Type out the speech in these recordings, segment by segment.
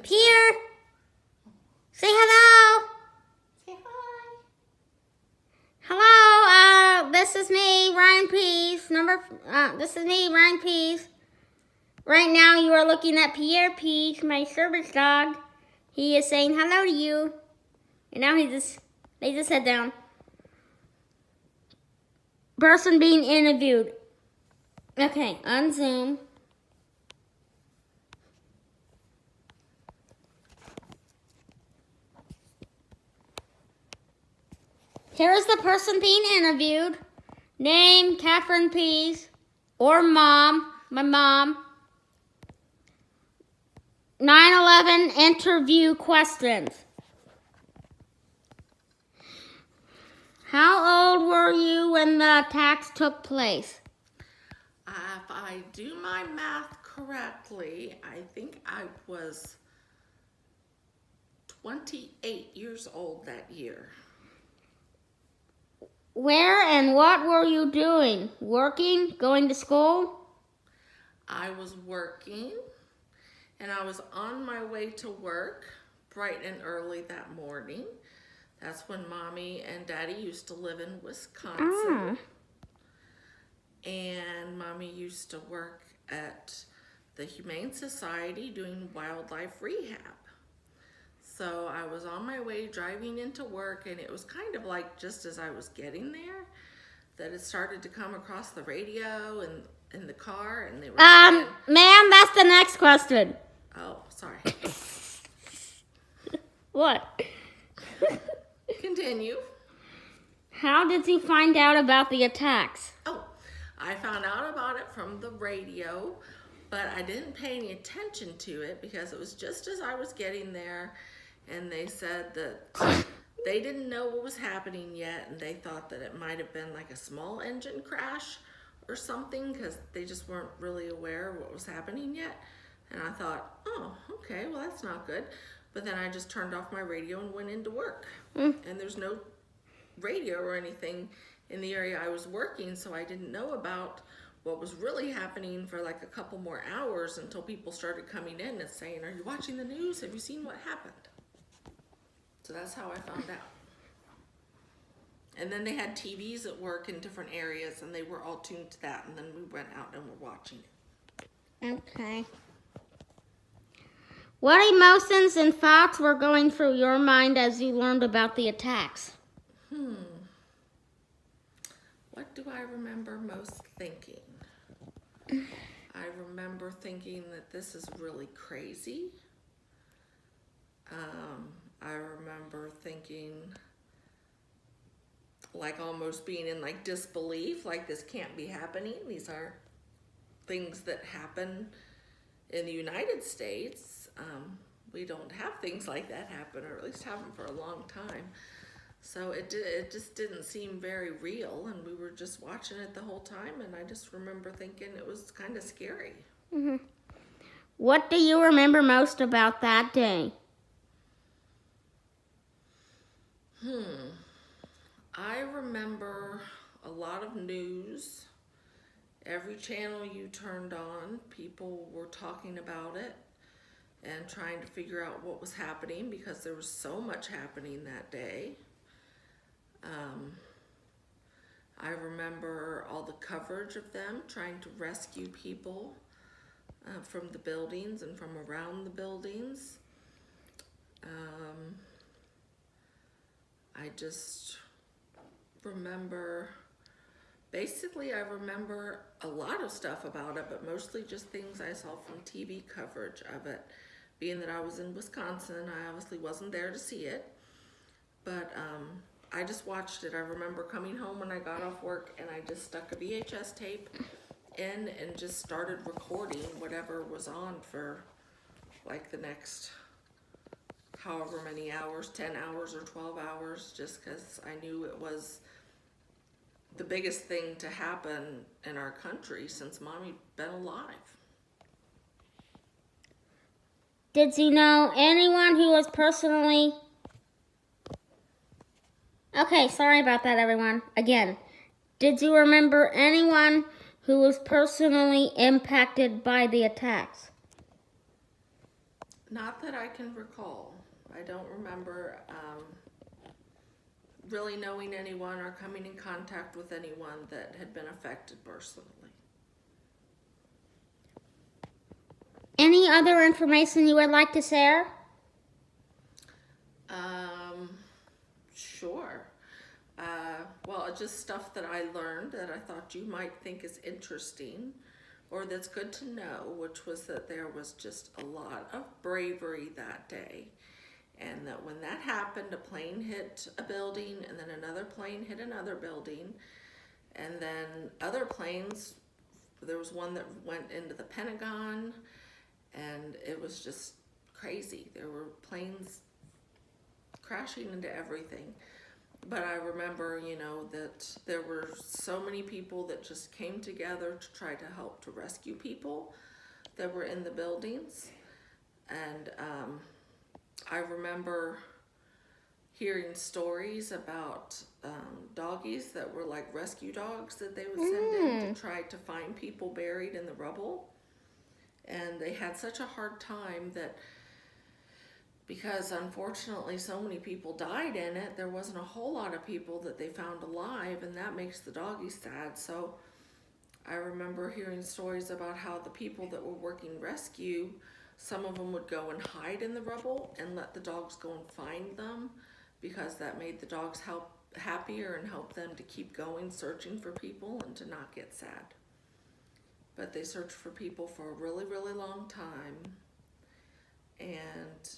Pierre, say hello. Say hi. Hello, this is me, Ryan Pease. This is me, Ryan Pease. Right now you are looking at Pierre Pease, my service dog. He is saying hello to you. And now they just sat down. Person being interviewed. Okay, unzoom. Here is the person being interviewed. Name, Catherine Pease. Or mom, my mom. 9/11 interview questions. How old were you when the attacks took place? If I do my math correctly, I think I was 28 years old that year. Where and what were you doing? Working? Going to school? I was working, and I was on my way to work bright and early that morning. That's when Mommy and Daddy used to live in Wisconsin. And Mommy used to work at the Humane Society doing wildlife rehab. So I was on my way driving into work, and it was kind of like just as I was getting there that it started to come across the radio and in the car, and they were saying, ma'am, that's the next question. oh, sorry. What? Continue. How did you find out about the attacks? Oh, I found out about it from the radio, but I didn't pay any attention to it because it was just as I was getting there, and they said that they didn't know what was happening yet, and they thought that it might have been like a small engine crash or something because they just weren't really aware of what was happening yet. And I thought, oh, okay, well, that's not good. But then I just turned off my radio and went into work. And there's no radio or anything in the area I was working, so I didn't know about what was really happening for like a couple more hours until people started coming in and saying, are you watching the news? Have you seen what happened? So that's how I found out. And then they had TVs at work in different areas, and they were all tuned to that, and then we went out and were watching it. Okay. What emotions and thoughts were going through your mind as you learned about the attacks? What do I remember most thinking? I remember thinking that this is really crazy. I remember thinking like almost being in like disbelief, like this can't be happening. These are things that happen in the United States. We don't have things like that happen, or at least haven't for a long time. So it just didn't seem very real, and we were just watching it the whole time, and I just remember thinking it was kind of scary. What do you remember most about that day? I remember a lot of news. Every channel you turned on, people were talking about it and trying to figure out what was happening because there was so much happening that day. I remember all the coverage of them trying to rescue people from the buildings and from around the buildings. I just remember, basically I remember a lot of stuff about it, but mostly just things I saw from TV coverage of it. Being that I was in Wisconsin, I obviously wasn't there to see it, but I just watched it. I remember coming home when I got off work, and I just stuck a VHS tape in and just started recording whatever was on for like the next however many hours, 10 hours or 12 hours, just because I knew it was the biggest thing to happen in our country since Mommy been alive. Did you know anyone who was personally... Okay, sorry about that, everyone. Again, did you remember anyone who was personally impacted by the attacks? Not that I can recall. I don't remember really knowing anyone or coming in contact with anyone that had been affected personally. Any other information you would like to share? Sure. Well, just stuff that I learned that I thought you might think is interesting or that's good to know, which was that there was just a lot of bravery that day. And that when that happened, a plane hit a building, and then another plane hit another building, and then other planes, there was one that went into the Pentagon, and it was just crazy. There were planes crashing into everything. But I remember, you know, that there were so many people that just came together to try to help to rescue people that were in the buildings. And I remember hearing stories about doggies that were like rescue dogs that they would send in to try to find people buried in the rubble. And they had such a hard time that, because unfortunately so many people died in it, there wasn't a whole lot of people that they found alive, and that makes the doggies sad. So I remember hearing stories about how the people that were working rescue, some of them would go and hide in the rubble and let the dogs go and find them, because that made the dogs happier and helped them to keep going searching for people and to not get sad. But they searched for people for a really, really long time. And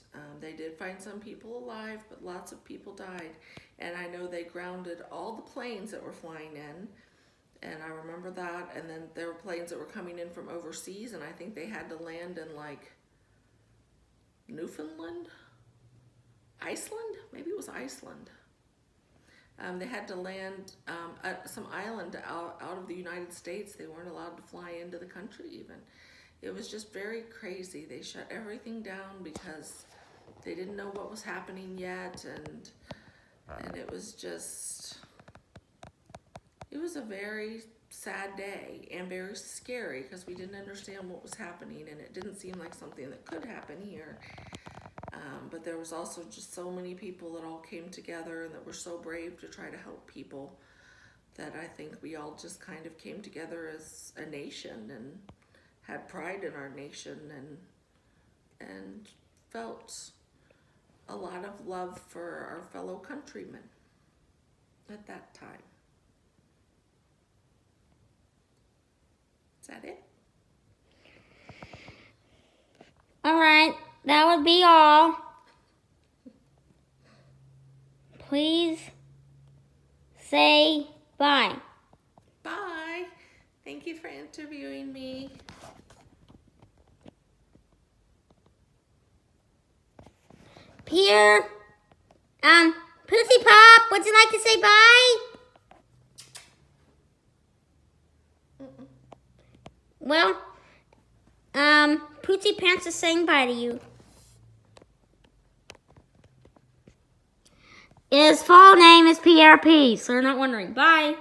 they did find some people alive, but lots of people died. And I know they grounded all the planes that were flying in, and I remember that. And then there were planes that were coming in from overseas, and I think they had to land in like Newfoundland, Iceland, maybe it was Iceland. They had to land at some island out of the United States. They weren't allowed to fly into the country even. It was just very crazy. They shut everything down because they didn't know what was happening yet, and it was just, it was a very sad day and very scary because we didn't understand what was happening, and it didn't seem like something that could happen here. But there was also just so many people that all came together and that were so brave to try to help people, that I think we all just kind of came together as a nation and had pride in our nation and felt a lot of love for our fellow countrymen at that time. Is that it? All right, that would be all. Please say bye. Bye. Thank you for interviewing me. Pierre, Pussy Pop, would you like to say bye? Well, Poochie Pants is saying bye to you. His full name is PRP, so you're not wondering. Bye.